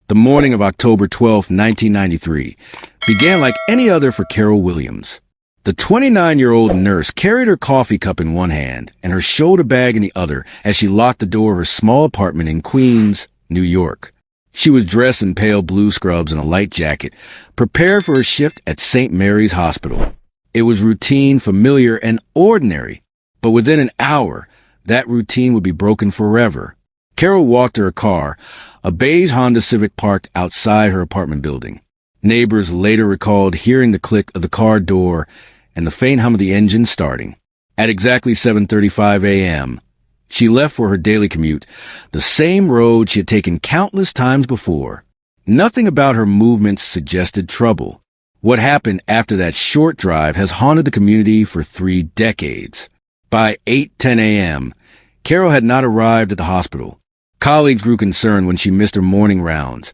The morning of October 12, 1993, began like any other for Carol Williams. The 29-year-old nurse carried her coffee cup in one hand and her shoulder bag in the other as she locked the door of her small apartment in Queens, New York. She was dressed in pale blue scrubs and a light jacket, prepared for her shift at St. Mary's Hospital. It was routine, familiar, and ordinary, but within an hour, that routine would be broken forever. Carol walked to her car, a beige Honda Civic parked outside her apartment building. Neighbors later recalled hearing the click of the car door and the faint hum of the engine starting. At exactly 7:35 a.m., she left for her daily commute, the same road she had taken countless times before. Nothing about her movements suggested trouble. What happened after that short drive has haunted the community for 3 decades. By 8:10 a.m., Carol had not arrived at the hospital. Colleagues grew concerned when she missed her morning rounds,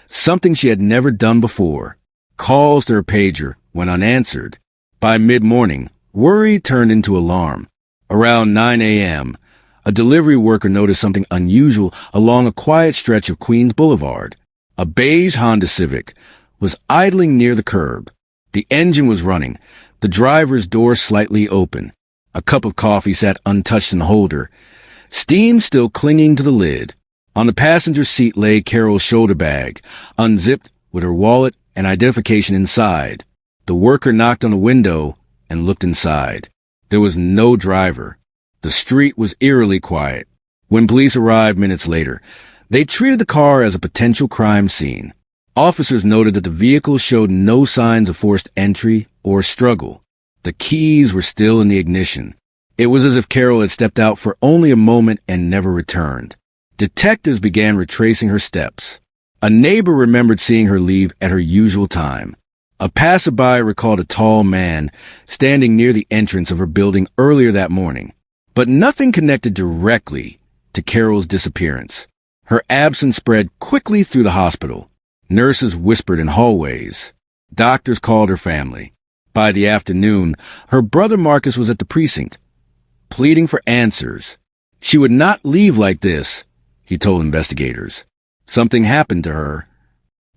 something she had never done before. Calls to her pager went unanswered. By mid-morning, worry turned into alarm. Around 9 a.m., a delivery worker noticed something unusual along a quiet stretch of Queens Boulevard. A beige Honda Civic was idling near the curb. The engine was running, the driver's door slightly open. A cup of coffee sat untouched in the holder, steam still clinging to the lid. On the passenger seat lay Carol's shoulder bag, unzipped with her wallet and identification inside. The worker knocked on the window and looked inside. There was no driver. The street was eerily quiet. When police arrived minutes later, they treated the car as a potential crime scene. Officers noted that the vehicle showed no signs of forced entry or struggle. The keys were still in the ignition. It was as if Carol had stepped out for only a moment and never returned. Detectives began retracing her steps. A neighbor remembered seeing her leave at her usual time. A passerby recalled a tall man standing near the entrance of her building earlier that morning. But nothing connected directly to Carol's disappearance. Her absence spread quickly through the hospital. Nurses whispered in hallways. Doctors called her family. By the afternoon, her brother Marcus was at the precinct, pleading for answers. She would not leave like this, he told investigators. Something happened to her.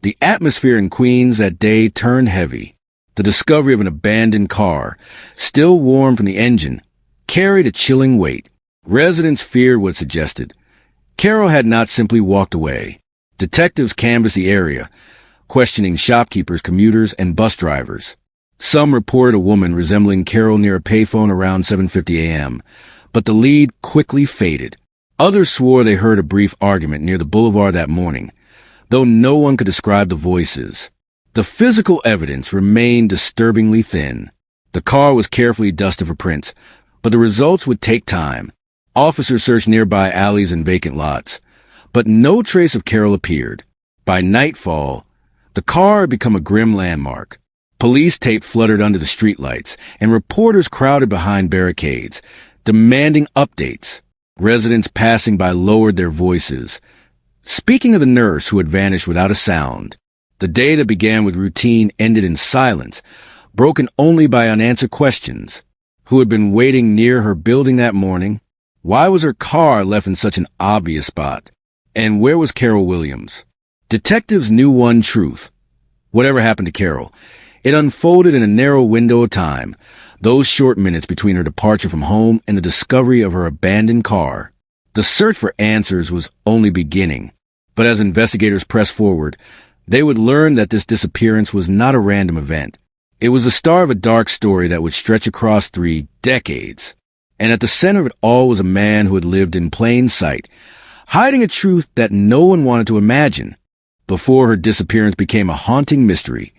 The atmosphere in Queens that day turned heavy. The discovery of an abandoned car, still warm from the engine, carried a chilling weight. Residents feared what it suggested. Carol had not simply walked away. Detectives canvassed the area, questioning shopkeepers, commuters, and bus drivers. Some reported a woman resembling Carol near a payphone around 7:50 a.m., but the lead quickly faded. Others swore they heard a brief argument near the boulevard that morning, though no one could describe the voices. The physical evidence remained disturbingly thin. The car was carefully dusted for prints, but the results would take time. Officers searched nearby alleys and vacant lots, but no trace of Carol appeared. By nightfall, the car had become a grim landmark. Police tape fluttered under the streetlights, and reporters crowded behind barricades, demanding updates. Residents passing by lowered their voices, speaking of the nurse who had vanished without a sound. The day that began with routine ended in silence, broken only by unanswered questions. Who had been waiting near her building that morning? Why was her car left in such an obvious spot? And where was Carol Williams? Detectives knew one truth. Whatever happened to Carol, it unfolded in a narrow window of time, those short minutes between her departure from home and the discovery of her abandoned car. The search for answers was only beginning, but as investigators pressed forward, they would learn that this disappearance was not a random event. It was the start of a dark story that would stretch across 3 decades. And at the center of it all was a man who had lived in plain sight, hiding a truth that no one wanted to imagine. Before her disappearance became a haunting mystery,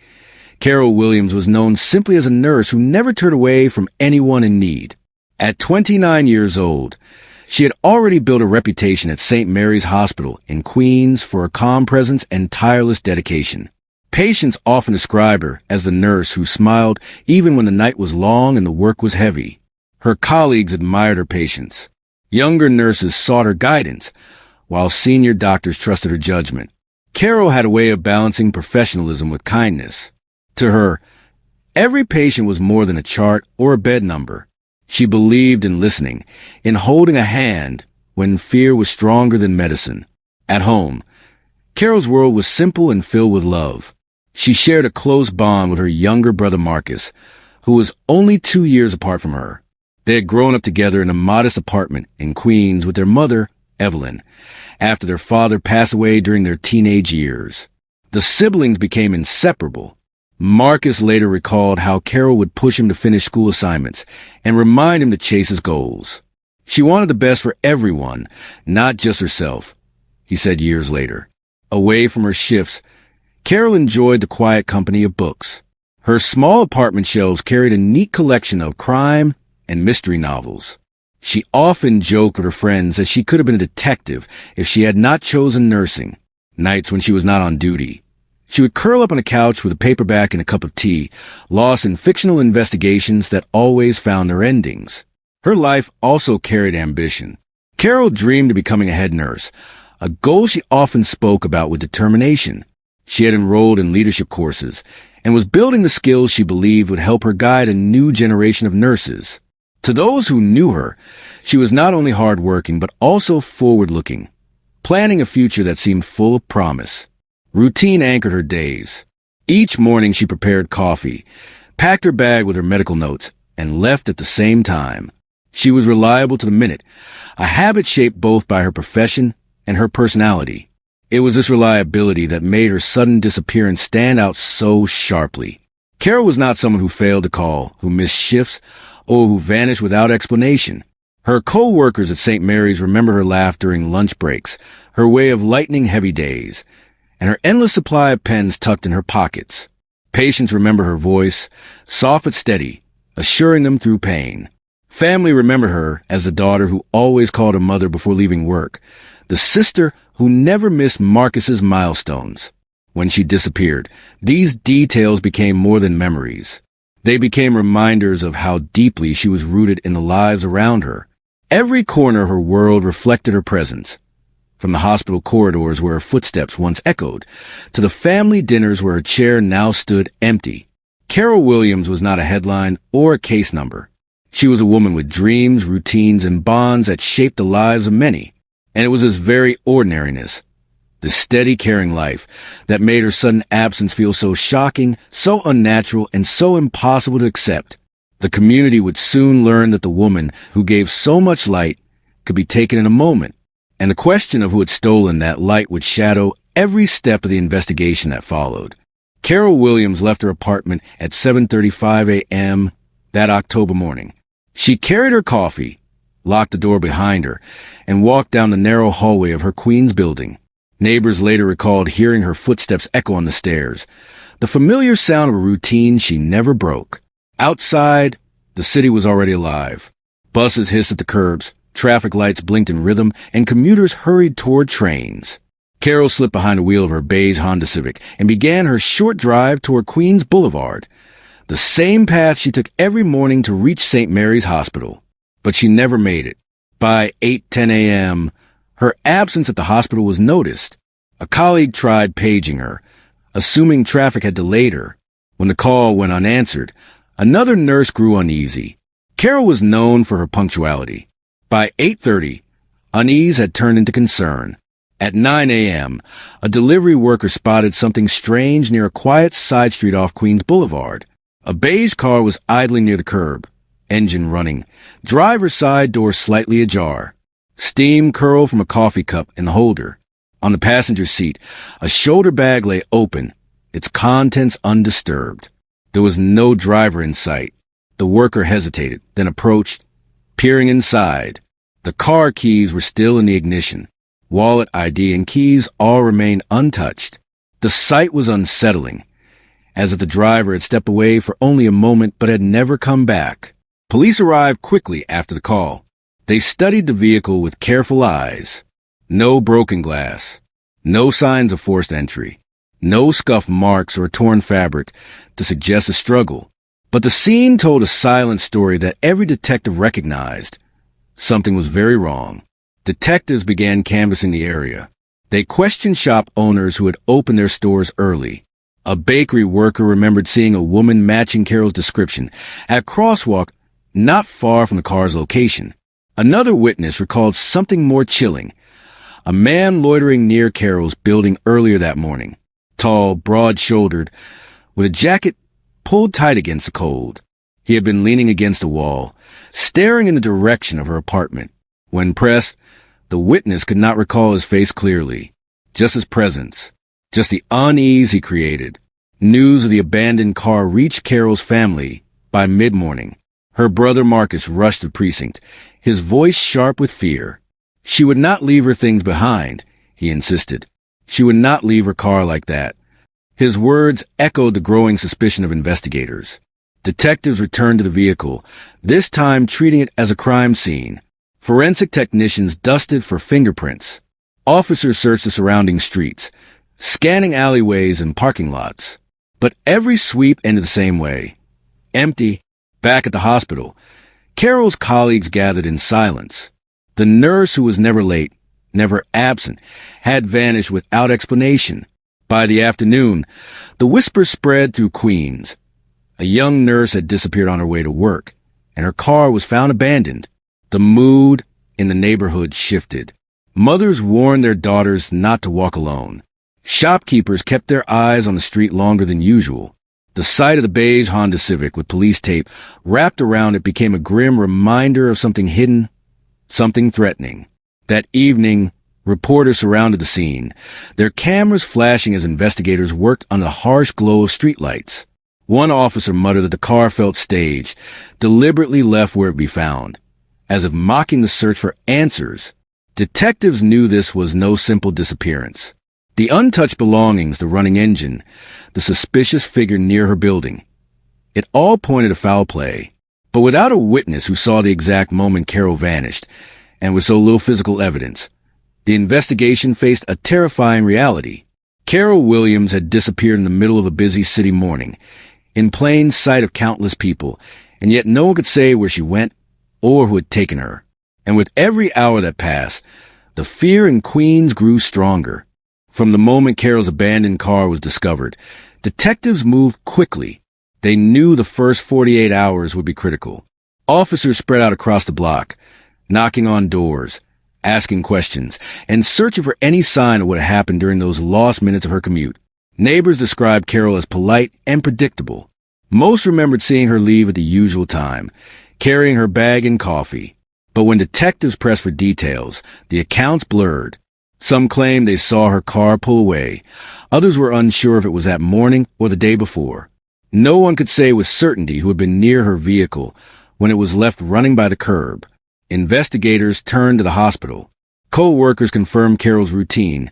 Carol Williams was known simply as a nurse who never turned away from anyone in need. At 29 years old, she had already built a reputation at St. Mary's Hospital in Queens for her calm presence and tireless dedication. Patients often described her as the nurse who smiled even when the night was long and the work was heavy. Her colleagues admired her patience. Younger nurses sought her guidance, while senior doctors trusted her judgment. Carol had a way of balancing professionalism with kindness. To her, every patient was more than a chart or a bed number. She believed in listening, in holding a hand when fear was stronger than medicine. At home, Carol's world was simple and filled with love. She shared a close bond with her younger brother Marcus, who was only 2 years apart from her. They had grown up together in a modest apartment in Queens with their mother, Evelyn, after their father passed away during their teenage years. The siblings became inseparable. Marcus later recalled how Carol would push him to finish school assignments and remind him to chase his goals. She wanted the best for everyone, not just herself, he said years later. Away from her shifts, Carol enjoyed the quiet company of books. Her small apartment shelves carried a neat collection of crime and mystery novels. She often joked with her friends that she could have been a detective if she had not chosen nursing, nights when she was not on duty. She would curl up on a couch with a paperback and a cup of tea, lost in fictional investigations that always found their endings. Her life also carried ambition. Carol dreamed of becoming a head nurse, a goal she often spoke about with determination. She had enrolled in leadership courses and was building the skills she believed would help her guide a new generation of nurses. To those who knew her, she was not only hardworking but also forward-looking, planning a future that seemed full of promise. Routine anchored her days. Each morning she prepared coffee, packed her bag with her medical notes, and left at the same time. She was reliable to the minute, a habit shaped both by her profession and her personality. It was this reliability that made her sudden disappearance stand out so sharply. Carol was not someone who failed to call, who missed shifts, or who vanished without explanation. Her co-workers at St. Mary's remember her laugh during lunch breaks, her way of lightening heavy days, and her endless supply of pens tucked in her pockets. Patients remember her voice, soft but steady, assuring them through pain. Family remember her as the daughter who always called her mother before leaving work, the sister who never missed Marcus's milestones. When she disappeared, these details became more than memories. They became reminders of how deeply she was rooted in the lives around her. Every corner of her world reflected her presence, from the hospital corridors where her footsteps once echoed, to the family dinners where her chair now stood empty. Carol Williams was not a headline or a case number. She was a woman with dreams, routines, and bonds that shaped the lives of many. And it was this very ordinariness, this steady, caring life, that made her sudden absence feel so shocking, so unnatural, and so impossible to accept. The community would soon learn that the woman who gave so much light could be taken in a moment, and the question of who had stolen that light would shadow every step of the investigation that followed. Carol Williams left her apartment at 7:35 a.m. that October morning. She carried her coffee, locked the door behind her, and walked down the narrow hallway of her Queens building. Neighbors later recalled hearing her footsteps echo on the stairs, the familiar sound of a routine she never broke. Outside, the city was already alive. Buses hissed at the curbs, traffic lights blinked in rhythm, and commuters hurried toward trains. Carol slipped behind the wheel of her beige Honda Civic and began her short drive toward Queens Boulevard, the same path she took every morning to reach St. Mary's Hospital. But she never made it. By 8:10 a.m., her absence at the hospital was noticed. A colleague tried paging her, assuming traffic had delayed her. When the call went unanswered, another nurse grew uneasy. Carol was known for her punctuality. By 8:30, unease had turned into concern. At 9 a.m., a delivery worker spotted something strange near a quiet side street off Queens Boulevard. A beige car was idling near the curb, engine running, driver's side door slightly ajar. Steam curled from a coffee cup in the holder. On the passenger seat, a shoulder bag lay open, its contents undisturbed. There was no driver in sight. The worker hesitated, then approached, peering inside. The car keys were still in the ignition. Wallet, ID, and keys all remained untouched. The sight was unsettling, as if the driver had stepped away for only a moment but had never come back. Police arrived quickly after the call. They studied the vehicle with careful eyes. No broken glass, no signs of forced entry, no scuffed marks or torn fabric to suggest a struggle. But the scene told a silent story that every detective recognized. Something was very wrong. Detectives began canvassing the area. They questioned shop owners who had opened their stores early. A bakery worker remembered seeing a woman matching Carol's description at a crosswalk not far from the car's location. Another witness recalled something more chilling, A man loitering near Carol's building earlier that morning. Tall, broad-shouldered, with a jacket pulled tight against the cold. He had been leaning against a wall, staring in the direction of her apartment. When pressed, the witness could not recall his face clearly, just his presence, just the unease he created. News of the abandoned car reached Carol's family by mid-morning. Her brother Marcus rushed to the precinct, his voice sharp with fear. She would not leave her things behind, he insisted. She would not leave her car like that. His words echoed the growing suspicion of investigators. Detectives returned to the vehicle, this time treating it as a crime scene. Forensic technicians dusted for fingerprints. Officers searched the surrounding streets, scanning alleyways and parking lots. But every sweep ended the same way. Empty. Back at the hospital, Carol's colleagues gathered in silence. The nurse, who was never late, never absent, had vanished without explanation. By the afternoon, the whispers spread through Queens. A young nurse had disappeared on her way to work, and her car was found abandoned. The mood in the neighborhood shifted. Mothers warned their daughters not to walk alone. Shopkeepers kept their eyes on the street longer than usual. The sight of the beige Honda Civic with police tape wrapped around it became a grim reminder of something hidden, something threatening. That evening, reporters surrounded the scene, their cameras flashing as investigators worked under the harsh glow of streetlights. One officer muttered that the car felt staged, deliberately left where it be found, as if mocking the search for answers. Detectives knew this was no simple disappearance. The untouched belongings, the running engine, the suspicious figure near her building. It all pointed to foul play. But without a witness who saw the exact moment Carol vanished, and with so little physical evidence, the investigation faced a terrifying reality. Carol Williams had disappeared in the middle of a busy city morning, in plain sight of countless people, and yet no one could say where she went or who had taken her. And with every hour that passed, the fear in Queens grew stronger. From the moment Carol's abandoned car was discovered, detectives moved quickly. They knew the first 48 hours would be critical. Officers spread out across the block, knocking on doors, asking questions, and searching for any sign of what had happened during those lost minutes of her commute. Neighbors described Carol as polite and predictable. Most remembered seeing her leave at the usual time, carrying her bag and coffee. But when detectives pressed for details, the accounts blurred. Some claimed they saw her car pull away. Others were unsure if it was that morning or the day before. No one could say with certainty who had been near her vehicle when it was left running by the curb. Investigators turned to the hospital. Co-workers confirmed Carol's routine.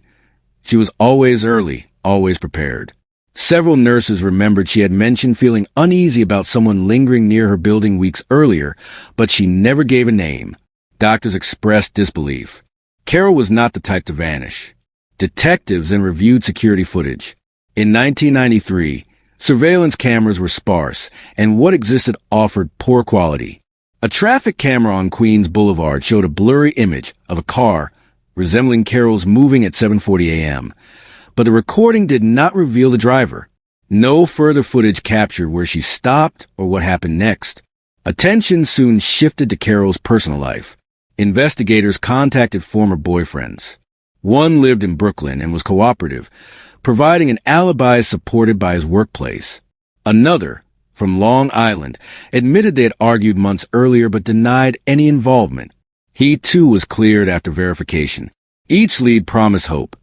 She was always early, always prepared. Several nurses remembered she had mentioned feeling uneasy about someone lingering near her building weeks earlier, but she never gave a name. Doctors expressed disbelief. Carol was not the type to vanish. Detectives then reviewed security footage. In 1993, surveillance cameras were sparse, and what existed offered poor quality. A traffic camera on Queens Boulevard showed a blurry image of a car resembling Carol's moving at 7:40 a.m., but the recording did not reveal the driver. No further footage captured where she stopped or what happened next. Attention soon shifted to Carol's personal life. Investigators contacted former boyfriends. One lived in Brooklyn and was cooperative, providing an alibi supported by his workplace. Another, from Long Island, admitted they had argued months earlier but denied any involvement. He too was cleared after verification. Each lead promised hope,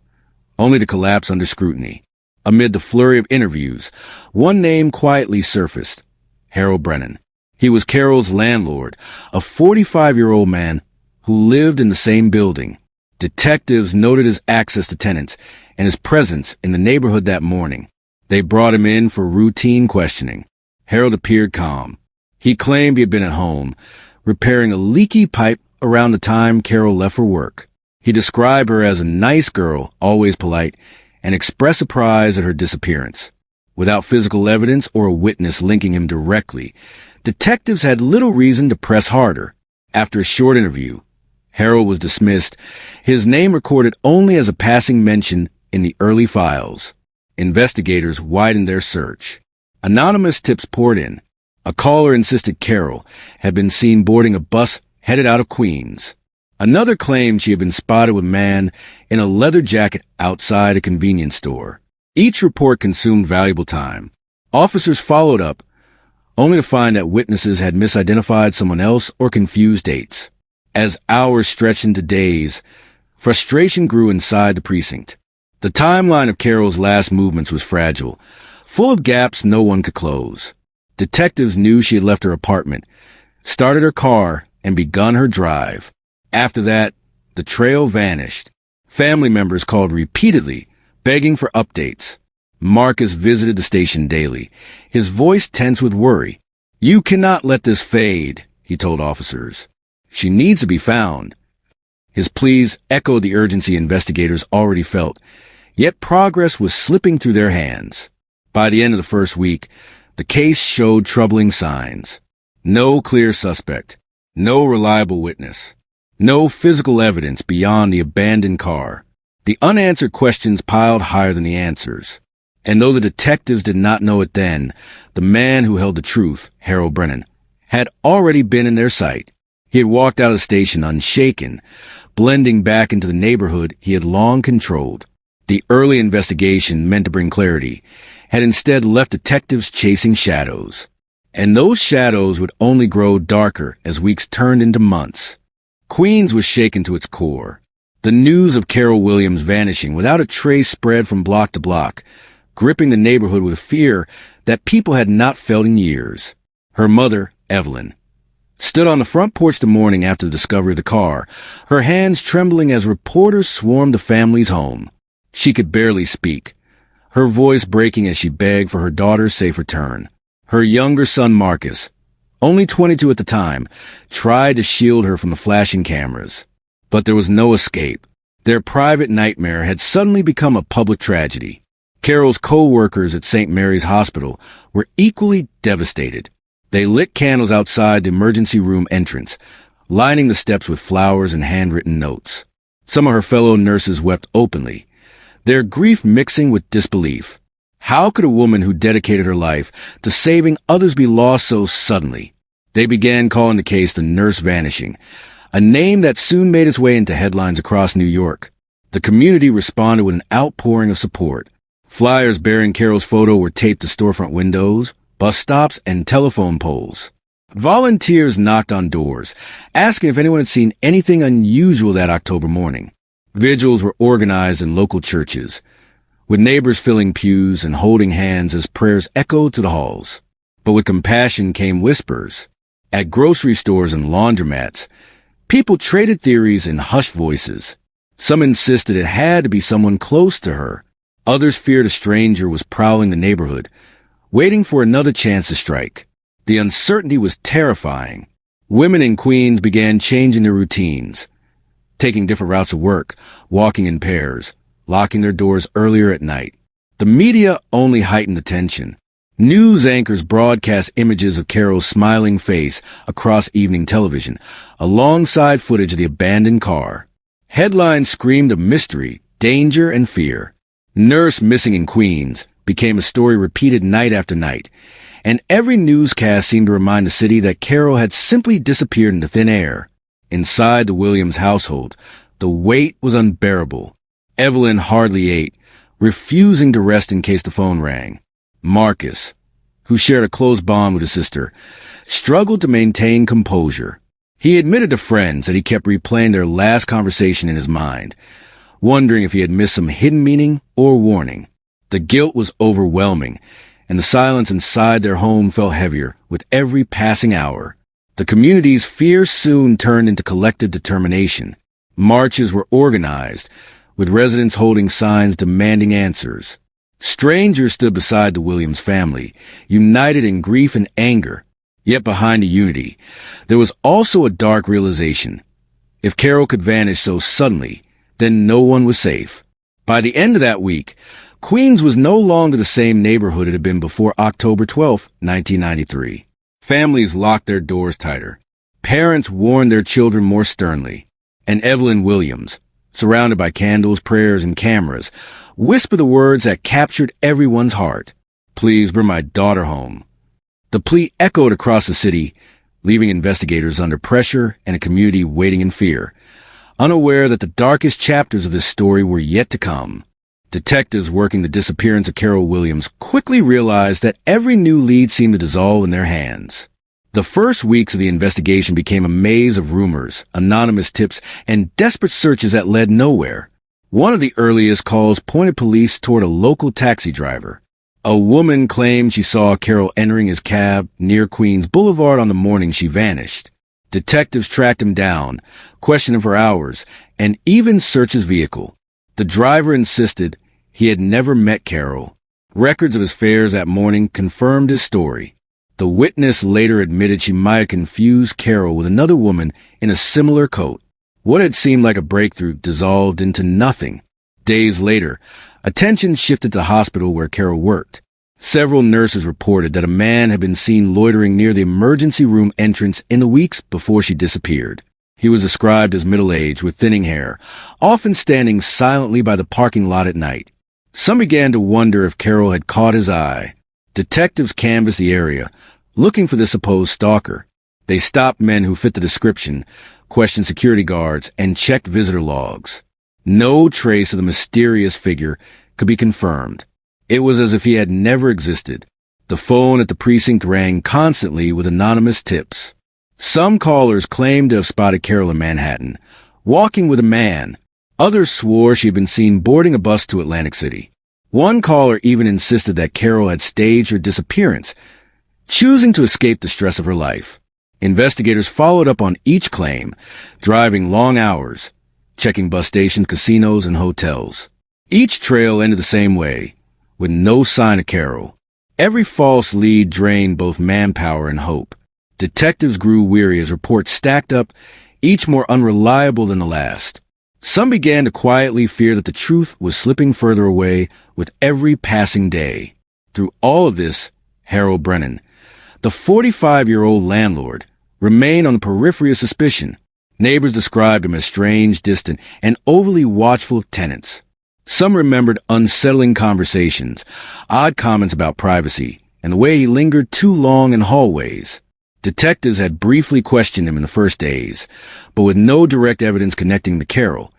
only to collapse under scrutiny. Amid the flurry of interviews, one name quietly surfaced: Harold Brennan. He was Carol's landlord, a 45-year-old man who lived in the same building. Detectives noted his access to tenants and his presence in the neighborhood that morning. They brought him in for routine questioning. Harold appeared calm. He claimed he had been at home, repairing a leaky pipe around the time Carol left for work. He described her as a nice girl, always polite, and expressed surprise at her disappearance. Without physical evidence or a witness linking him directly, detectives had little reason to press harder. After a short interview, Harold was dismissed, his name recorded only as a passing mention in the early files. Investigators widened their search. Anonymous tips poured in. A caller insisted Carol had been seen boarding a bus headed out of Queens. Another claimed she had been spotted with a man in a leather jacket outside a convenience store. Each report consumed valuable time. Officers followed up, only to find that witnesses had misidentified someone else or confused dates. As hours stretched into days, frustration grew inside the precinct. The timeline of Carol's last movements was fragile, full of gaps no one could close. Detectives knew she had left her apartment, started her car, and begun her drive. After that, the trail vanished. Family members called repeatedly, begging for updates. Marcus visited the station daily, his voice tense with worry. "You cannot let this fade," he told officers. "She needs to be found." His pleas echoed the urgency investigators already felt, yet progress was slipping through their hands. By the end of the first week, the case showed troubling signs. No clear suspect, no reliable witness, no physical evidence beyond the abandoned car. The unanswered questions piled higher than the answers. And though the detectives did not know it then, the man who held the truth, Harold Brennan, had already been in their sight. He had walked out of the station unshaken, blending back into the neighborhood he had long controlled. The early investigation, meant to bring clarity, had instead left detectives chasing shadows. And those shadows would only grow darker as weeks turned into months. Queens was shaken to its core. The news of Carol Williams vanishing without a trace spread from block to block, gripping the neighborhood with fear that people had not felt in years. Her mother, Evelyn, stood on the front porch the morning after the discovery of the car, her hands trembling as reporters swarmed the family's home. She could barely speak, her voice breaking as she begged for her daughter's safe return. Her younger son, Marcus, only 22 at the time, tried to shield her from the flashing cameras. But there was no escape. Their private nightmare had suddenly become a public tragedy. Carol's co-workers at St. Mary's Hospital were equally devastated. They lit candles outside the emergency room entrance, lining the steps with flowers and handwritten notes. Some of her fellow nurses wept openly, their grief mixing with disbelief. How could a woman who dedicated her life to saving others be lost so suddenly? They began calling the case the nurse vanishing, a name that soon made its way into headlines across New York. The community responded with an outpouring of support. Flyers bearing Carol's photo were taped to storefront windows, bus stops, and telephone poles. Volunteers knocked on doors, asking if anyone had seen anything unusual that October morning. Vigils were organized in local churches, with neighbors filling pews and holding hands as prayers echoed to the halls. But with compassion came whispers. At grocery stores and laundromats, people traded theories in hushed voices. Some insisted it had to be someone close to her. Others feared a stranger was prowling the neighborhood, waiting for another chance to strike. The uncertainty was terrifying. Women in Queens began changing their routines, taking different routes to work, walking in pairs, locking their doors earlier at night. The media only heightened the tension. News anchors broadcast images of Carol's smiling face across evening television, alongside footage of the abandoned car. Headlines screamed of mystery, danger, and fear. Nurse missing in Queens became a story repeated night after night, and every newscast seemed to remind the city that Carol had simply disappeared into thin air. Inside the Williams household, the weight was unbearable. Evelyn hardly ate, refusing to rest in case the phone rang. Marcus, who shared a close bond with his sister, struggled to maintain composure. He admitted to friends that he kept replaying their last conversation in his mind, wondering if he had missed some hidden meaning or warning. The guilt was overwhelming, and the silence inside their home felt heavier with every passing hour. The community's fear soon turned into collective determination. Marches were organized, with residents holding signs demanding answers. Strangers stood beside the Williams family, united in grief and anger. Yet behind the unity, there was also a dark realization. If Carol could vanish so suddenly, then no one was safe. By the end of that week, Queens was no longer the same neighborhood it had been before October 12, 1993. Families locked their doors tighter. Parents warned their children more sternly. And Evelyn Williams, surrounded by candles, prayers, and cameras, whispered the words that captured everyone's heart. "Please bring my daughter home." The plea echoed across the city, leaving investigators under pressure and a community waiting in fear. unaware that the darkest chapters of this story were yet to come. Detectives working the disappearance of Carol Williams quickly realized that every new lead seemed to dissolve in their hands. The first weeks of the investigation became a maze of rumors, anonymous tips, and desperate searches that led nowhere. One of the earliest calls pointed police toward a local taxi driver. A woman claimed she saw Carol entering his cab near Queens Boulevard on the morning she vanished. Detectives tracked him down, questioned him for hours, and even searched his vehicle. The driver insisted he had never met Carol. Records of his fares that morning confirmed his story. The witness later admitted she might have confused Carol with another woman in a similar coat. What had seemed like a breakthrough dissolved into nothing. Days later, attention shifted to the hospital where Carol worked. Several nurses reported that a man had been seen loitering near the emergency room entrance in the weeks before she disappeared. He was described as middle-aged with thinning hair, often standing silently by the parking lot at night. Some began to wonder if Carol had caught his eye. Detectives canvassed the area, looking for the supposed stalker. They stopped men who fit the description, questioned security guards, and checked visitor logs. No trace of the mysterious figure could be confirmed. It was as if he had never existed. The phone at the precinct rang constantly with anonymous tips. Some callers claimed to have spotted Carol in Manhattan, walking with a man. Others swore she had been seen boarding a bus to Atlantic City. One caller even insisted that Carol had staged her disappearance, choosing to escape the stress of her life. Investigators followed up on each claim, driving long hours, checking bus stations, casinos, and hotels. Each trail ended the same way, with no sign of Carol. Every false lead drained both manpower and hope. Detectives grew weary as reports stacked up, each more unreliable than the last. Some began to quietly fear that the truth was slipping further away with every passing day. Through all of this, Harold Brennan, the 45-year-old landlord, remained on the periphery of suspicion. Neighbors described him as strange, distant, and overly watchful of tenants. Some remembered unsettling conversations, odd comments about privacy, and the way he lingered too long in hallways. Detectives had briefly questioned him in the first days, but with no direct evidence connecting to Carol,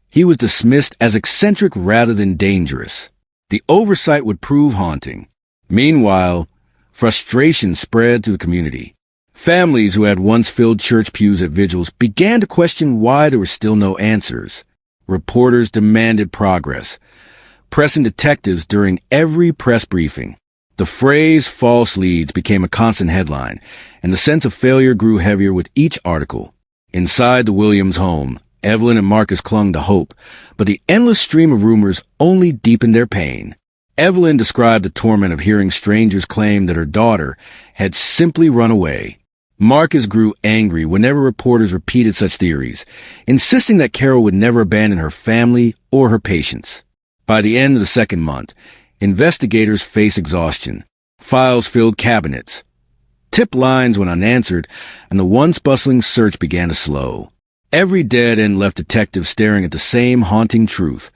he was dismissed as eccentric rather than dangerous. The oversight would prove haunting. Meanwhile, frustration spread through the community. Families who had once filled church pews at vigils began to question why there were still no answers. Reporters demanded progress, pressing detectives during every press briefing. The phrase false leads became a constant headline, and the sense of failure grew heavier with each article. Inside the Williams home, Evelyn and Marcus clung to hope, but the endless stream of rumors only deepened their pain. Evelyn described the torment of hearing strangers claim that her daughter had simply run away. Marcus grew angry whenever reporters repeated such theories, insisting that Carol would never abandon her family or her patients. By the end of the second month, investigators faced exhaustion. Files filled cabinets. Tip lines went unanswered, and the once bustling search began to slow. Every dead end left detectives staring at the same haunting truth.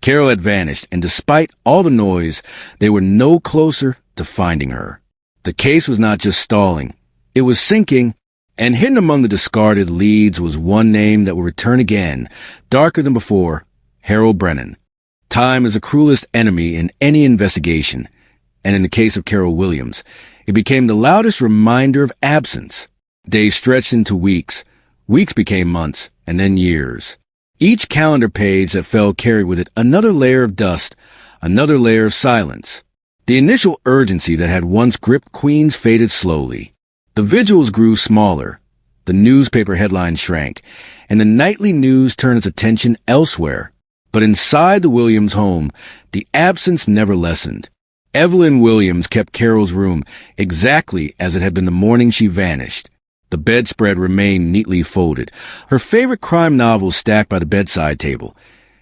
Carol had vanished, and despite all the noise, they were no closer to finding her. The case was not just stalling, it was sinking, and hidden among the discarded leads was one name that would return again, darker than before: Harold Brennan. Time is the cruelest enemy in any investigation, and in the case of Carol Williams, it became the loudest reminder of absence. Days stretched into weeks, weeks became months, and then years. Each calendar page that fell carried with it another layer of dust, another layer of silence. The initial urgency that had once gripped Queens faded slowly. The vigils grew smaller, the newspaper headlines shrank, and the nightly news turned its attention elsewhere. But inside the Williams home, the absence never lessened. Evelyn Williams kept Carol's room exactly as it had been the morning she vanished. The bedspread remained neatly folded, her favorite crime novel stacked by the bedside table,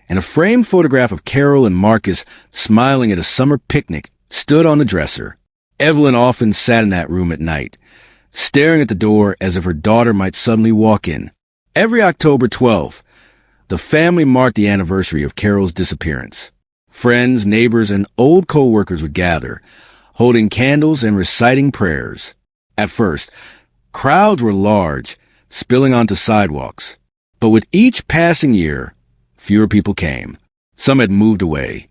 and a framed photograph of Carol and Marcus smiling at a summer picnic stood on the dresser. Evelyn often sat in that room at night, staring at the door as if her daughter might suddenly walk in. Every October 12th, the family marked the anniversary of Carol's disappearance. Friends, neighbors, and old co-workers would gather, holding candles and reciting prayers. At first, crowds were large, spilling onto sidewalks. But with each passing year, fewer people came. Some had moved away.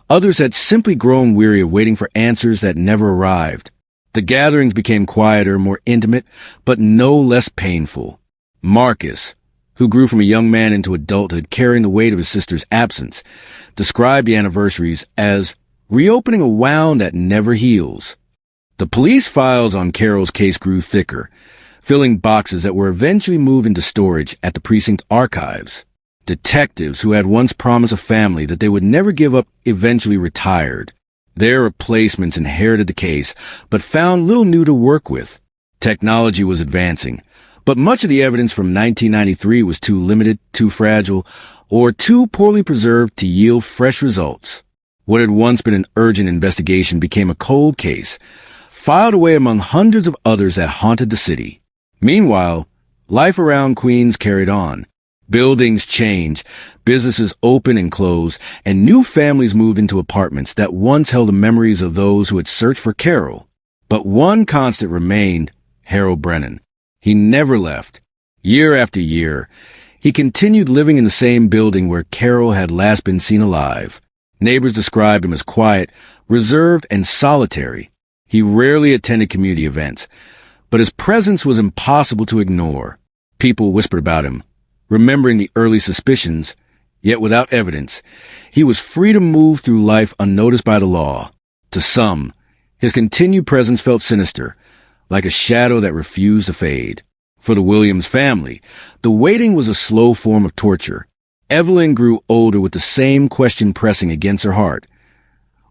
Others had simply grown weary of waiting for answers that never arrived. The gatherings became quieter, more intimate, but no less painful. Marcus, who grew from a young man into adulthood carrying the weight of his sister's absence, described the anniversaries as reopening a wound that never heals. The police files on Carol's case grew thicker, filling boxes that were eventually moved into storage at the precinct archives. Detectives who had once promised a family that they would never give up eventually retired. Their replacements inherited the case, but found little new to work with. Technology was advancing, but much of the evidence from 1993 was too limited, too fragile, or too poorly preserved to yield fresh results. What had once been an urgent investigation became a cold case, filed away among hundreds of others that haunted the city. Meanwhile, life around Queens carried on. Buildings changed, businesses opened and closed, and new families moved into apartments that once held the memories of those who had searched for Carol. But one constant remained: Harold Brennan. He never left. Year after year, he continued living in the same building where Carol had last been seen alive. Neighbors described him as quiet, reserved, and solitary. He rarely attended community events, but his presence was impossible to ignore. People whispered about him, remembering the early suspicions, yet without evidence. He was free to move through life unnoticed by the law. To some, his continued presence felt sinister, like a shadow that refused to fade. For the Williams family, the waiting was a slow form of torture. Evelyn grew older with the same question pressing against her heart.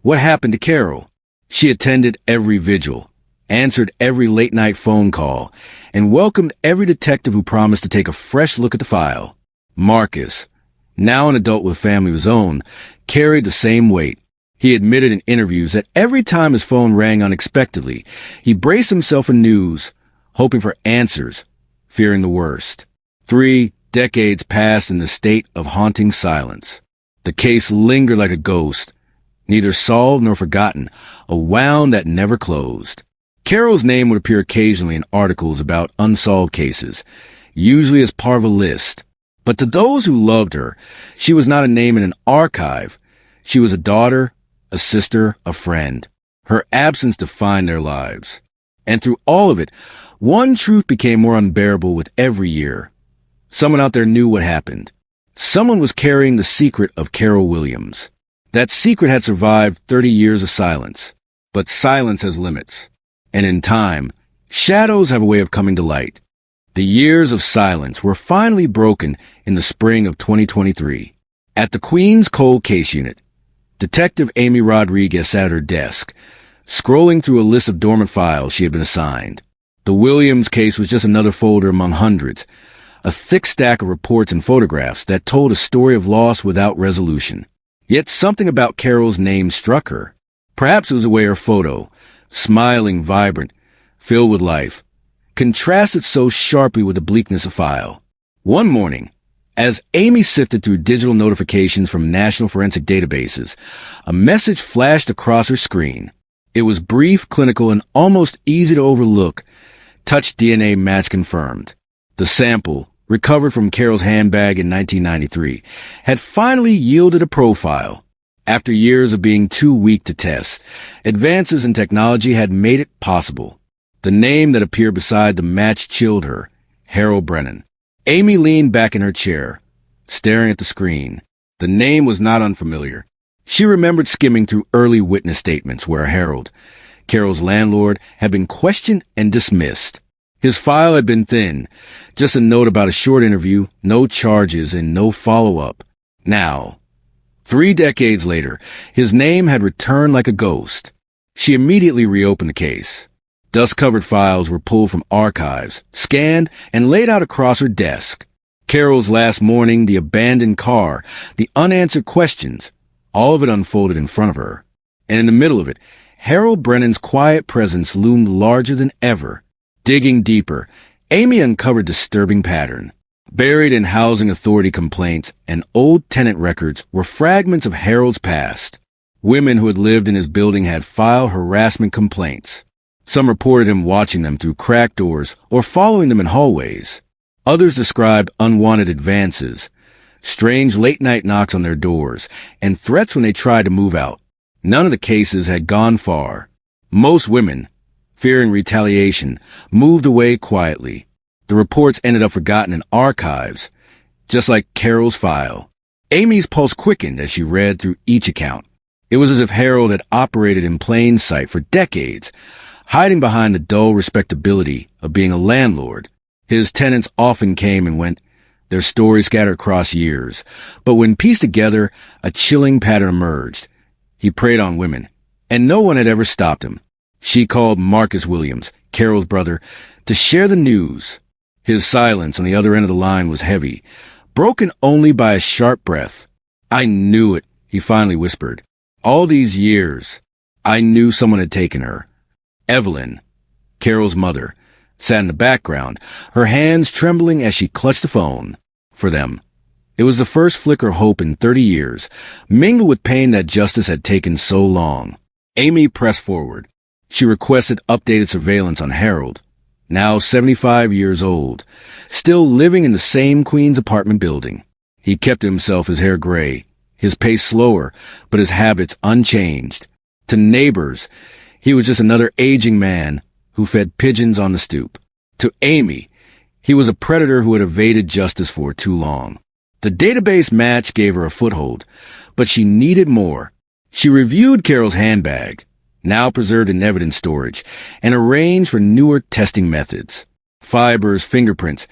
What happened to Carol? She attended every vigil, answered every late-night phone call, and welcomed every detective who promised to take a fresh look at the file. Marcus, now an adult with a family of his own, carried the same weight. He admitted in interviews that every time his phone rang unexpectedly, he braced himself for news, hoping for answers, fearing the worst. 3 decades passed in the state of haunting silence. The case lingered like a ghost, neither solved nor forgotten, a wound that never closed. Carol's name would appear occasionally in articles about unsolved cases, usually as part of a list. But to those who loved her, she was not a name in an archive. She was a daughter, a sister, a friend. Her absence defined their lives. And through all of it, one truth became more unbearable with every year. Someone out there knew what happened. Someone was carrying the secret of Carol Williams. That secret had survived 30 years of silence. But silence has limits. And in time, shadows have a way of coming to light. The years of silence were finally broken in the spring of 2023. At the Queens Cold Case Unit, Detective Amy Rodriguez sat at her desk, scrolling through a list of dormant files she had been assigned. The Williams case was just another folder among hundreds, a thick stack of reports and photographs that told a story of loss without resolution. Yet something about Carol's name struck her. Perhaps it was the way her photo, smiling, vibrant, filled with life, contrasted so sharply with the bleakness of file. One morning, as Amy sifted through digital notifications from national forensic databases, a message flashed across her screen. It was brief, clinical, and almost easy to overlook. Touch DNA match confirmed. The sample, recovered from Carol's handbag in 1993, had finally yielded a profile. After years of being too weak to test, advances in technology had made it possible. The name that appeared beside the match chilled her: Harold Brennan. Amy leaned back in her chair, staring at the screen. The name was not unfamiliar. She remembered skimming through early witness statements where Harold, Carol's landlord, had been questioned and dismissed. His file had been thin, just a note about a short interview, no charges, and no follow-up. Now, 3 decades later, his name had returned like a ghost. She immediately reopened the case. Dust-covered files were pulled from archives, scanned, and laid out across her desk. Carol's last morning, the abandoned car, the unanswered questions, all of it unfolded in front of her. And in the middle of it, Harold Brennan's quiet presence loomed larger than ever. Digging deeper, Amy uncovered a disturbing pattern. Buried in housing authority complaints and old tenant records were fragments of Harold's past. Women who had lived in his building had filed harassment complaints. Some reported him watching them through cracked doors or following them in hallways. Others described unwanted advances, strange late-night knocks on their doors, and threats when they tried to move out. None of the cases had gone far. Most women, fearing retaliation, moved away quietly. The reports ended up forgotten in archives, just like Carol's file. Amy's pulse quickened as she read through each account. It was as if Harold had operated in plain sight for decades, hiding behind the dull respectability of being a landlord. His tenants often came and went, their stories scattered across years. But when pieced together, a chilling pattern emerged. He preyed on women, and no one had ever stopped him. She called Marcus Williams, Carol's brother, to share the news. His silence on the other end of the line was heavy, broken only by a sharp breath. "I knew it," he finally whispered. "All these years, I knew someone had taken her." Evelyn, Carol's mother, sat in the background, her hands trembling as she clutched the phone. For them, it was the first flicker of hope in 30 years, mingled with pain that justice had taken so long. Amy pressed forward. She requested updated surveillance on Harold, now 75 years old, still living in the same Queens apartment building. He kept to himself, his hair gray, his pace slower, but his habits unchanged. To neighbors, he was just another aging man who fed pigeons on the stoop. To Amy, he was a predator who had evaded justice for too long. The database match gave her a foothold, but she needed more. She reviewed Carol's handbag, now preserved in evidence storage, and arranged for newer testing methods. Fibers, fingerprints,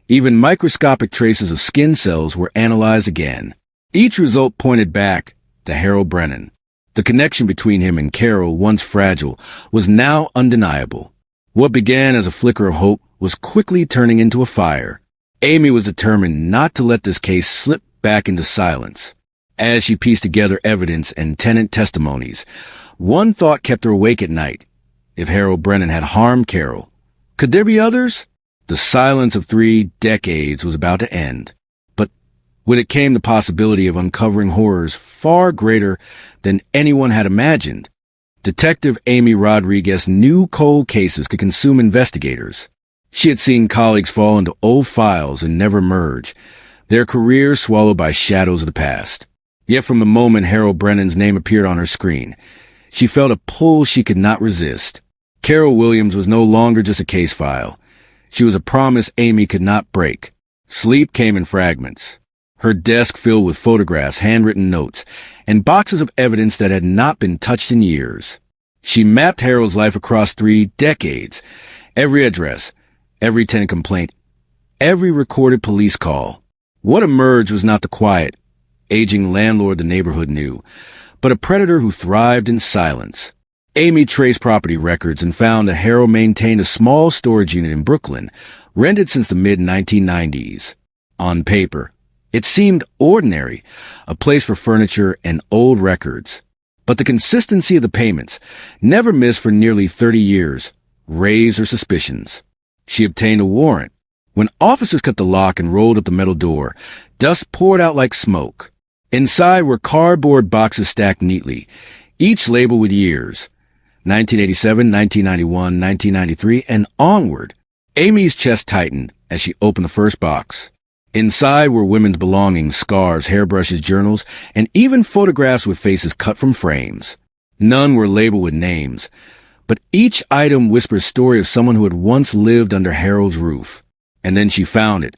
even microscopic traces of skin cells were analyzed again. Each result pointed back to Harold Brennan. The connection between him and Carol, once fragile, was now undeniable. What began as a flicker of hope was quickly turning into a fire. Amy was determined not to let this case slip back into silence. As she pieced together evidence and tenant testimonies, one thought kept her awake at night. If Harold Brennan had harmed Carol, could there be others? The silence of 3 decades was about to end. But when it came the possibility of uncovering horrors far greater than anyone had imagined, Detective Amy Rodriguez knew cold cases could consume investigators. She had seen colleagues fall into old files and never emerge, their careers swallowed by shadows of the past. Yet from the moment Harold Brennan's name appeared on her screen, she felt a pull she could not resist. Carol Williams was no longer just a case file. She was a promise Amy could not break. Sleep came in fragments. Her desk filled with photographs, handwritten notes, and boxes of evidence that had not been touched in years. She mapped Harold's life across 3 decades. Every address, every tenant complaint, every recorded police call. What emerged was not the quiet, aging landlord the neighborhood knew, but a predator who thrived in silence. Amy traced property records and found that Harold maintained a small storage unit in Brooklyn, rented since the mid-1990s. On paper, it seemed ordinary, a place for furniture and old records. But the consistency of the payments, never missed for nearly 30 years, raised her suspicions. She obtained a warrant. When officers cut the lock and rolled up the metal door, dust poured out like smoke. Inside were cardboard boxes stacked neatly, each labeled with years. 1987, 1991, 1993, and onward. Amy's chest tightened as she opened the first box. Inside were women's belongings, scarves, hairbrushes, journals, and even photographs with faces cut from frames. None were labeled with names, but each item whispered a story of someone who had once lived under Harold's roof. And then she found it,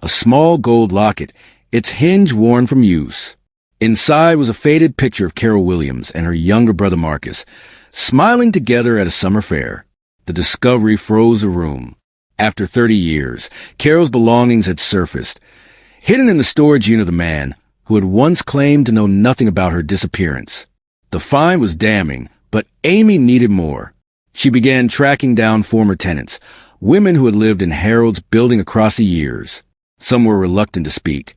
a small gold locket, its hinge worn from use. Inside was a faded picture of Carol Williams and her younger brother Marcus, smiling together at a summer fair. The discovery froze the room. After 30 years, Carol's belongings had surfaced, hidden in the storage unit of the man who had once claimed to know nothing about her disappearance. The find was damning, but Amy needed more. She began tracking down former tenants, women who had lived in Harold's building across the years. Some were reluctant to speak,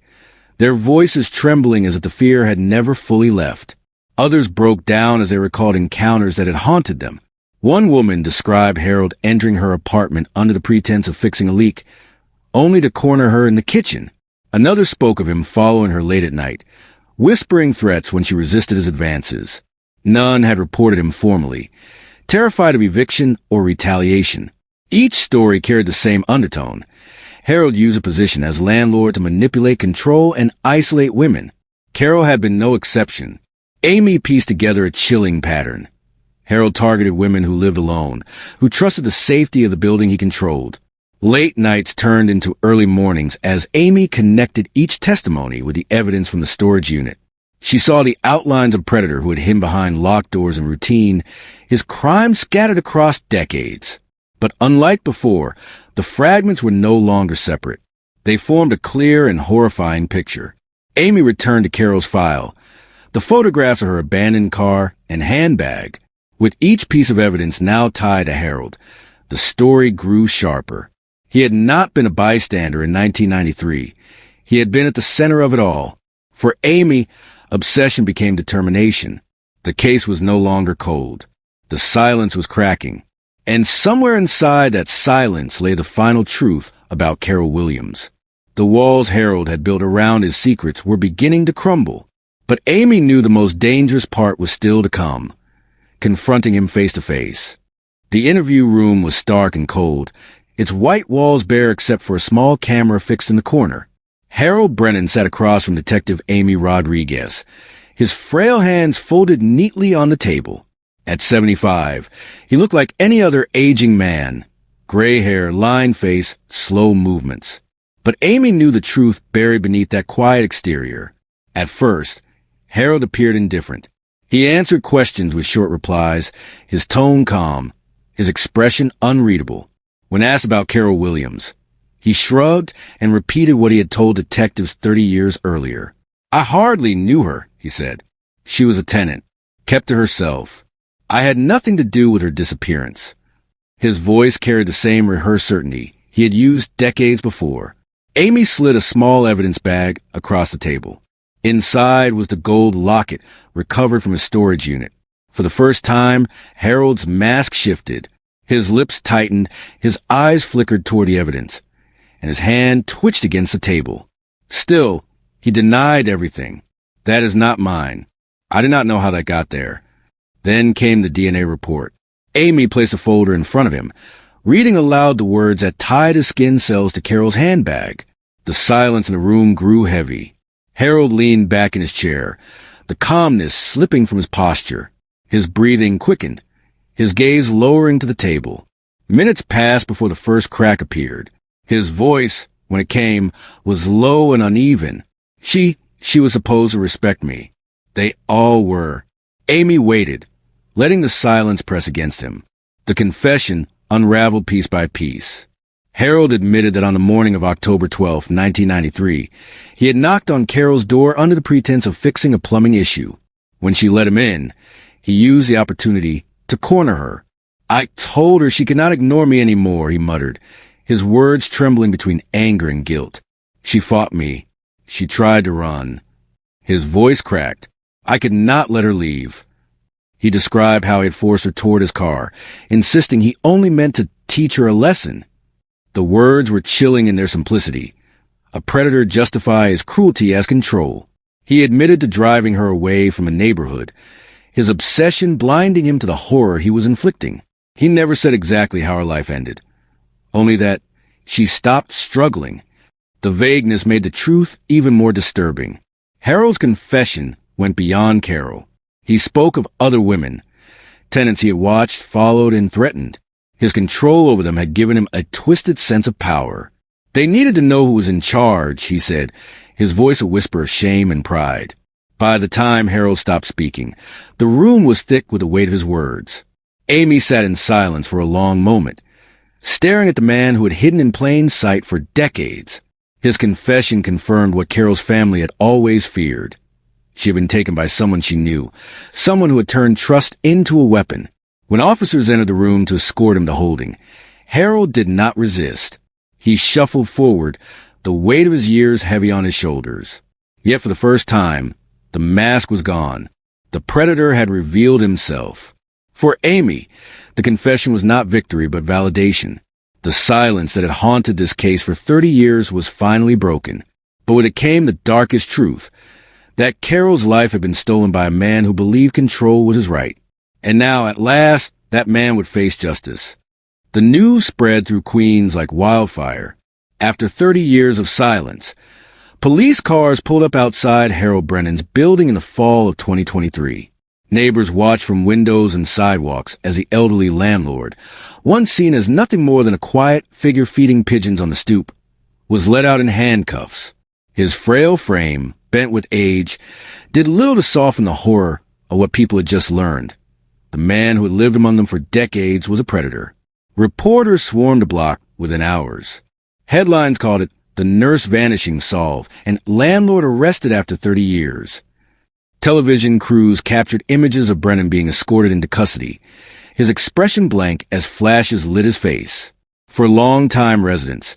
their voices trembling as if the fear had never fully left. Others broke down as they recalled encounters that had haunted them. One woman described Harold entering her apartment under the pretense of fixing a leak, only to corner her in the kitchen. Another spoke of him following her late at night, whispering threats when she resisted his advances. None had reported him formally, terrified of eviction or retaliation. Each story carried the same undertone. Harold used a position as landlord to manipulate, control, and isolate women. Carol had been no exception. Amy pieced together a chilling pattern. Harold targeted women who lived alone, who trusted the safety of the building he controlled. Late nights turned into early mornings as Amy connected each testimony with the evidence from the storage unit. She saw the outlines of a predator who had hidden behind locked doors and routine, his crimes scattered across decades. But unlike before, the fragments were no longer separate. They formed a clear and horrifying picture. Amy returned to Carol's file, the photographs of her abandoned car and handbag. With each piece of evidence now tied to Harold, the story grew sharper. He had not been a bystander in 1993. He had been at the center of it all. For Amy, obsession became determination. The case was no longer cold. The silence was cracking. And somewhere inside that silence lay the final truth about Carol Williams. The walls Harold had built around his secrets were beginning to crumble. But Amy knew the most dangerous part was still to come, confronting him face to face. The interview room was stark and cold, its white walls bare except for a small camera fixed in the corner. Harold Brennan sat across from Detective Amy Rodriguez, his frail hands folded neatly on the table. At 75, he looked like any other aging man. Gray hair, lined face, slow movements. But Amy knew the truth buried beneath that quiet exterior. At first, Harold appeared indifferent. He answered questions with short replies, his tone calm, his expression unreadable. When asked about Carol Williams, he shrugged and repeated what he had told detectives 30 years earlier. "I hardly knew her," he said. "She was a tenant, kept to herself. I had nothing to do with her disappearance." His voice carried the same rehearsed certainty he had used decades before. Amy slid a small evidence bag across the table. Inside was the gold locket recovered from his storage unit. For the first time, Harold's mask shifted. His lips tightened, his eyes flickered toward the evidence, and his hand twitched against the table. Still, he denied everything. "That is not mine. I did not know how that got there." Then came the DNA report. Amy placed a folder in front of him, reading aloud the words that tied his skin cells to Carol's handbag. The silence in the room grew heavy. Harold leaned back in his chair, the calmness slipping from his posture. His breathing quickened, his gaze lowering to the table. Minutes passed before the first crack appeared. His voice, when it came, was low and uneven. She was supposed to respect me. They all were. Amy waited, letting the silence press against him. The confession unraveled piece by piece. Harold admitted that on the morning of October 12, 1993, he had knocked on Carol's door under the pretense of fixing a plumbing issue. When she let him in, he used the opportunity to corner her. "I told her she could not ignore me anymore," he muttered, his words trembling between anger and guilt. "She fought me. She tried to run." His voice cracked. "I could not let her leave." He described how he had forced her toward his car, insisting he only meant to teach her a lesson. The words were chilling in their simplicity. A predator justified his cruelty as control. He admitted to driving her away from a neighborhood, his obsession blinding him to the horror he was inflicting. He never said exactly how her life ended, only that she stopped struggling. The vagueness made the truth even more disturbing. Harold's confession went beyond Carol. He spoke of other women, tenants he had watched, followed, and threatened. His control over them had given him a twisted sense of power. They needed to know who was in charge, he said, his voice a whisper of shame and pride. By the time Harold stopped speaking, the room was thick with the weight of his words. Amy sat in silence for a long moment, staring at the man who had hidden in plain sight for decades. His confession confirmed what Carol's family had always feared. She had been taken by someone she knew, someone who had turned trust into a weapon. When officers entered the room to escort him to holding, Harold did not resist. He shuffled forward, the weight of his years heavy on his shoulders. Yet for the first time, the mask was gone. The predator had revealed himself. For Amy, the confession was not victory but validation. The silence that had haunted this case for 30 years was finally broken. But with it came the darkest truth, that Carol's life had been stolen by a man who believed control was his right. And now, at last, that man would face justice. The news spread through Queens like wildfire. After 30 years of silence, police cars pulled up outside Harold Brennan's building in the fall of 2023. Neighbors watched from windows and sidewalks as the elderly landlord, once seen as nothing more than a quiet figure feeding pigeons on the stoop, was let out in handcuffs. His frail frame, bent with age, did little to soften the horror of what people had just learned. The man who had lived among them for decades was a predator. Reporters swarmed the block within hours. Headlines called it "The Nurse Vanishing Solved" and "Landlord Arrested After 30 Years." Television crews captured images of Brennan being escorted into custody, his expression blank as flashes lit his face. For longtime residents,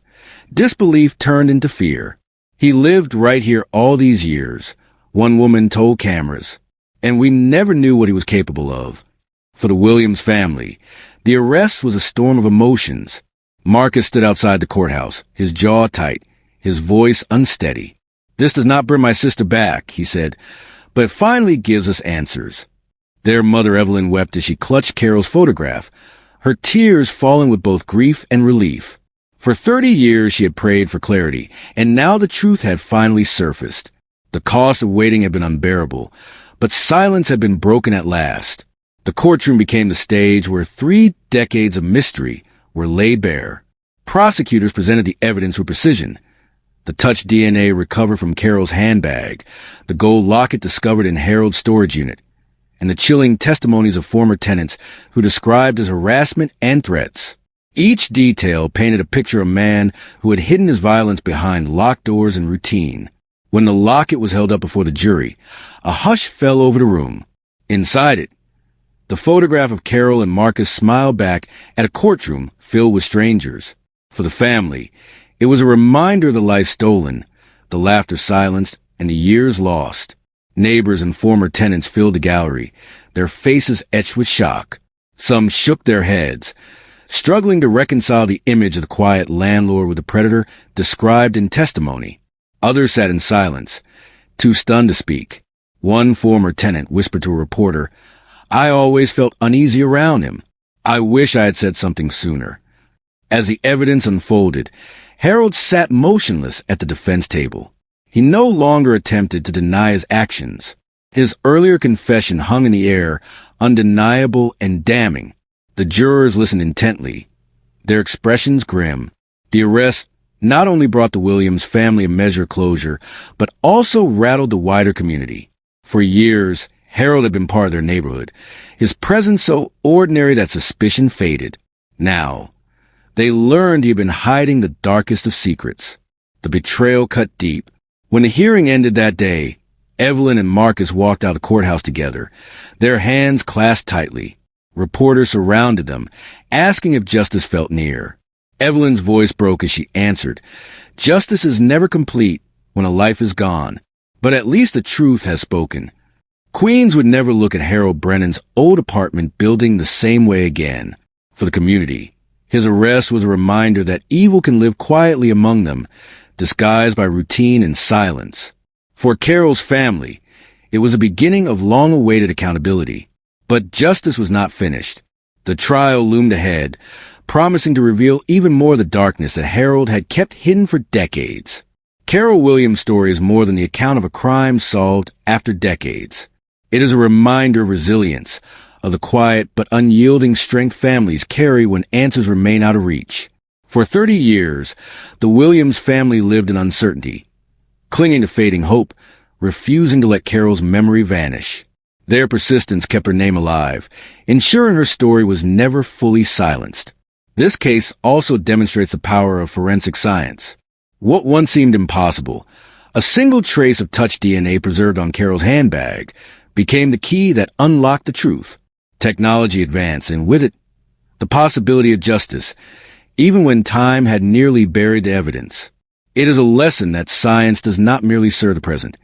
disbelief turned into fear. He lived right here all these years, one woman told cameras, and we never knew what he was capable of. For the Williams family, the arrest was a storm of emotions. Marcus stood outside the courthouse, his jaw tight, his voice unsteady. "This does not bring my sister back," he said, "but it finally gives us answers." Their mother Evelyn wept as she clutched Carol's photograph, her tears falling with both grief and relief. For 30 years she had prayed for clarity, and now the truth had finally surfaced. The cost of waiting had been unbearable, but silence had been broken at last. The courtroom became the stage where 3 decades of mystery were laid bare. Prosecutors presented the evidence with precision. The touch DNA recovered from Carol's handbag, the gold locket discovered in Harold's storage unit, and the chilling testimonies of former tenants who described his harassment and threats. Each detail painted a picture of a man who had hidden his violence behind locked doors and routine. When the locket was held up before the jury, a hush fell over the room. Inside it, the photograph of Carol and Marcus smiled back at a courtroom filled with strangers. For the family, it was a reminder of the life stolen, the laughter silenced, and the years lost. Neighbors and former tenants filled the gallery, their faces etched with shock. Some shook their heads, struggling to reconcile the image of the quiet landlord with the predator described in testimony. Others sat in silence, too stunned to speak. One former tenant whispered to a reporter, "I always felt uneasy around him. I wish I had said something sooner." As the evidence unfolded, Harold sat motionless at the defense table. He no longer attempted to deny his actions. His earlier confession hung in the air, undeniable and damning. The jurors listened intently, their expressions grim. The arrest not only brought the Williams family a measure of closure, but also rattled the wider community. For years, Harold had been part of their neighborhood, his presence so ordinary that suspicion faded. Now, they learned he had been hiding the darkest of secrets. The betrayal cut deep. When the hearing ended that day, Evelyn and Marcus walked out of the courthouse together, their hands clasped tightly. Reporters surrounded them, asking if justice felt near. Evelyn's voice broke as she answered, "Justice is never complete when a life is gone, but at least the truth has spoken." Queens would never look at Harold Brennan's old apartment building the same way again. For the community, his arrest was a reminder that evil can live quietly among them, disguised by routine and silence. For Carol's family, it was a beginning of long-awaited accountability. But justice was not finished. The trial loomed ahead, promising to reveal even more of the darkness that Harold had kept hidden for decades. Carol Williams' story is more than the account of a crime solved after decades. It is a reminder of resilience, of the quiet but unyielding strength families carry when answers remain out of reach. For 30 years, the Williams family lived in uncertainty, clinging to fading hope, refusing to let Carol's memory vanish. Their persistence kept her name alive, ensuring her story was never fully silenced. This case also demonstrates the power of forensic science. What once seemed impossible, a single trace of touch DNA preserved on Carol's handbag, became the key that unlocked the truth. Technology advanced, and with it, the possibility of justice, even when time had nearly buried the evidence. It is a lesson that science does not merely serve the present.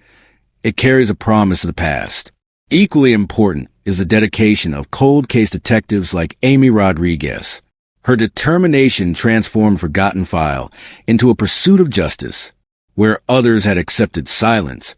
It carries a promise of the past. Equally important is the dedication of cold case detectives like Amy Rodriguez. Her determination transformed forgotten file into a pursuit of justice. Where others had accepted silence,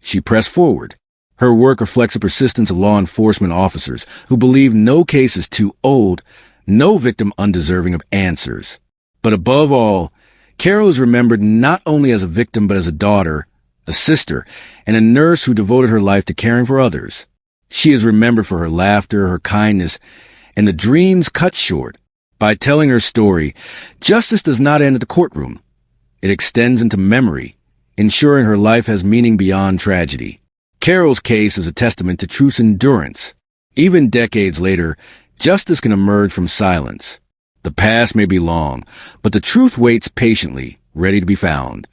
she pressed forward. Her work reflects the persistence of law enforcement officers who believe no case is too old, no victim undeserving of answers. But above all, Carol is remembered not only as a victim but as a daughter, a sister, and a nurse who devoted her life to caring for others. She is remembered for her laughter, her kindness, and the dreams cut short. By telling her story, justice does not end at the courtroom. It extends into memory, ensuring her life has meaning beyond tragedy. Carol's case is a testament to truth's endurance. Even decades later, justice can emerge from silence. The past may be long, but the truth waits patiently, ready to be found.